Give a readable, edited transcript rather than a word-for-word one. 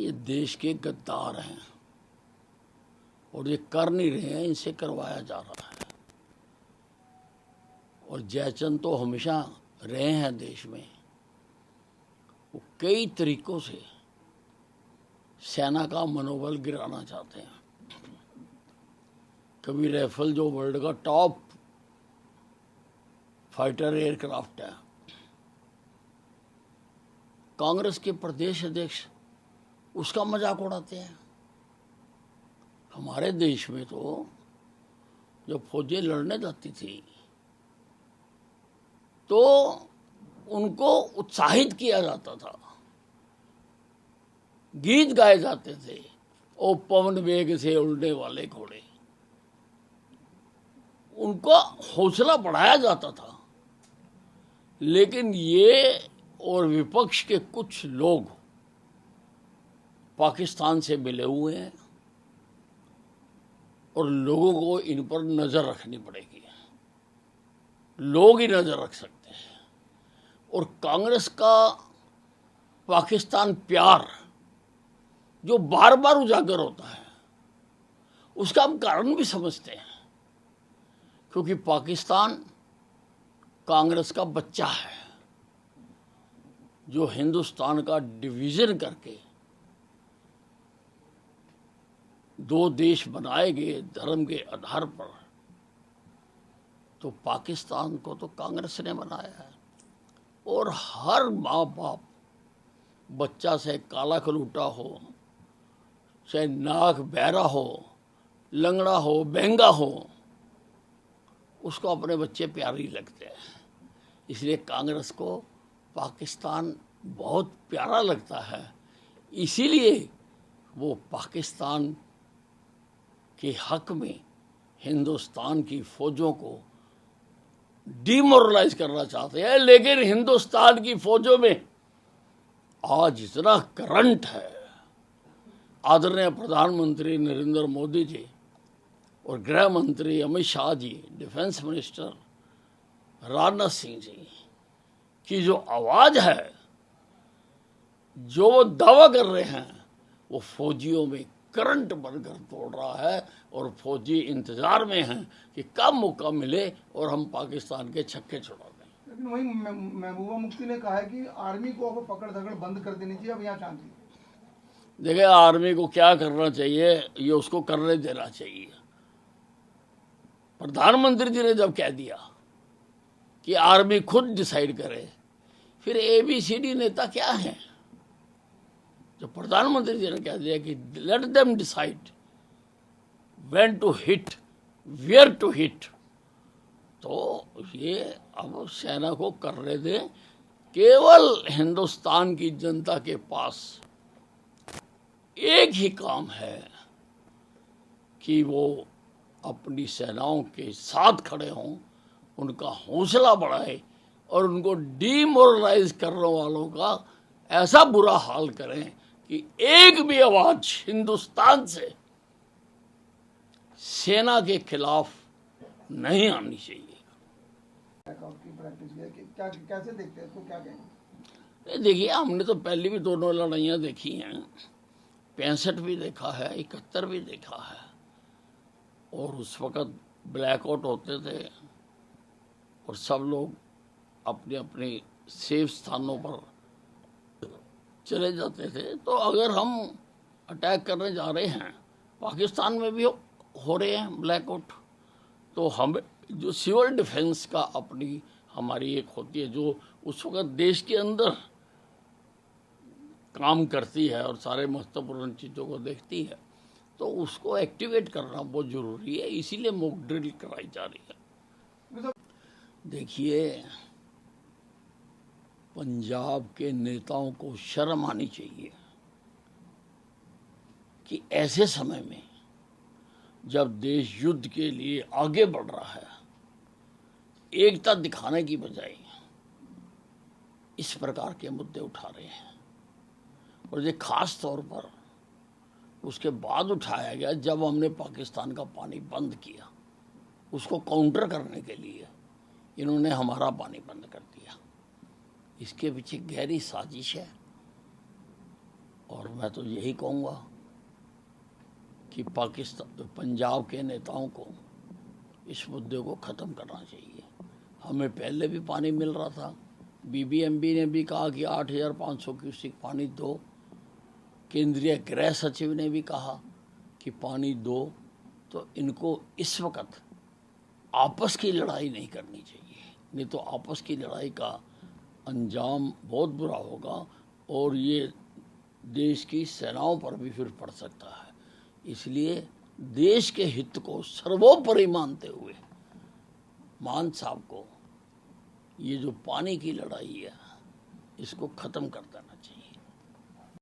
ये देश के गद्दार हैं और ये कर नहीं रहे हैं, इनसे करवाया जा रहा है। और जयचंद तो हमेशा रहे हैं देश में, वो कई तरीकों से सेना का मनोबल गिराना चाहते हैं। कभी राइफल जो वर्ल्ड का टॉप फाइटर एयरक्राफ्ट है, कांग्रेस के प्रदेश अध्यक्ष उसका मजाक उड़ाते हैं। हमारे देश में तो जब फौजें लड़ने जाती थी तो उनको उत्साहित किया जाता था, गीत गाए जाते थे, ओ पवन वेग से उड़ने वाले घोड़े, उनका हौसला बढ़ाया जाता था। लेकिन ये और विपक्ष के कुछ लोग पाकिस्तान से मिले हुए हैं और लोगों को इन पर नजर रखनी पड़ेगी। लोग ही नजर रख सकते हैं। और कांग्रेस का पाकिस्तान प्यार जो बार बार उजागर होता है, उसका हम कारण भी समझते हैं, क्योंकि पाकिस्तान कांग्रेस का बच्चा है जो हिंदुस्तान का डिवीजन करके दो देश बनाए गए धर्म के आधार पर। तो पाकिस्तान को तो कांग्रेस ने बनाया है और हर माँ बाप बच्चा से काला कलूटा हो, चाहे नाक बहरा हो, लंगड़ा हो, बेंगा हो, उसको अपने बच्चे प्यारे ही लगते हैं। इसलिए कांग्रेस को पाकिस्तान बहुत प्यारा लगता है। इसीलिए वो पाकिस्तान के हक में हिंदुस्तान की फौजों को डिमोरलाइज करना चाहते हैं। लेकिन हिंदुस्तान की फौजों में आज इतना करंट है। आदरणीय प्रधानमंत्री नरेंद्र मोदी जी और गृह मंत्री अमित शाह जी, डिफेंस मिनिस्टर राजनाथ सिंह जी की जो आवाज है, जो वो दावा कर रहे हैं, वो फौजियों में करंट बनकर तोड़ रहा है। और फौजी इंतजार में हैं कि कब मौका मिले और हम पाकिस्तान के छक्के छुड़ा दें। लेकिन वही महबूबा मुफ्ती ने कहा है कि आर्मी को अब पकड़ धकड़ बंद कर देनी चाहिए, अब यहाँ शांति। देखिए, आर्मी को क्या करना चाहिए, ये उसको करने देना चाहिए। प्रधानमंत्री जी ने जब कह दिया कि आर्मी खुद डिसाइड करे, फिर ABCD नेता क्या है? जो प्रधानमंत्री जी ने कह दिया कि let them decide when to hit, where to hit, तो ये अब सेना को करने दें। केवल हिंदुस्तान की जनता के पास एक ही काम है कि वो अपनी सेनाओं के साथ खड़े हों, उनका हौसला बढ़ाए और उनको डीमोरलाइज करने वालों का ऐसा बुरा हाल करें कि एक भी आवाज हिंदुस्तान से सेना के खिलाफ नहीं आनी चाहिए। क्या कैसे देखते हैं इसको, क्या कहेंगे? देखिए, हमने तो पहले भी दोनों लड़ाइयाँ देखी हैं, 65 भी देखा है, 71 भी देखा है। और उस वक़्त ब्लैकआउट होते थे और सब लोग अपने अपने सेफ स्थानों पर चले जाते थे। तो अगर हम अटैक करने जा रहे हैं, पाकिस्तान में भी हो रहे हैं ब्लैकआउट, तो हम जो सिविल डिफेंस का अपनी हमारी एक होती है जो उस वक़्त देश के अंदर काम करती है और सारे महत्वपूर्ण चीज़ों को देखती है, तो उसको एक्टिवेट करना बहुत ज़रूरी है। इसीलिए मॉक ड्रिल कराई जा रही है। देखिए, पंजाब के नेताओं को शर्म आनी चाहिए कि ऐसे समय में जब देश युद्ध के लिए आगे बढ़ रहा है, एकता दिखाने की बजाय इस प्रकार के मुद्दे उठा रहे हैं। और ये खास तौर पर उसके बाद उठाया गया जब हमने पाकिस्तान का पानी बंद किया। उसको काउंटर करने के लिए इन्होंने हमारा पानी बंद कर दिया। इसके पीछे गहरी साजिश है और मैं तो यही कहूँगा कि पाकिस्तान पंजाब के नेताओं को इस मुद्दे को ख़त्म करना चाहिए। हमें पहले भी पानी मिल रहा था, बीबीएमबी ने भी कहा कि 8,500 क्यूसेक पानी दो, केंद्रीय गृह सचिव ने भी कहा कि पानी दो। तो इनको इस वक्त आपस की लड़ाई नहीं करनी चाहिए, नहीं तो आपस की लड़ाई का अंजाम बहुत बुरा होगा और ये देश की सेनाओं पर भी फिर पड़ सकता है। इसलिए देश के हित को सर्वोपरि मानते हुए मान साहब को ये जो पानी की लड़ाई है इसको ख़त्म कर देना चाहिए।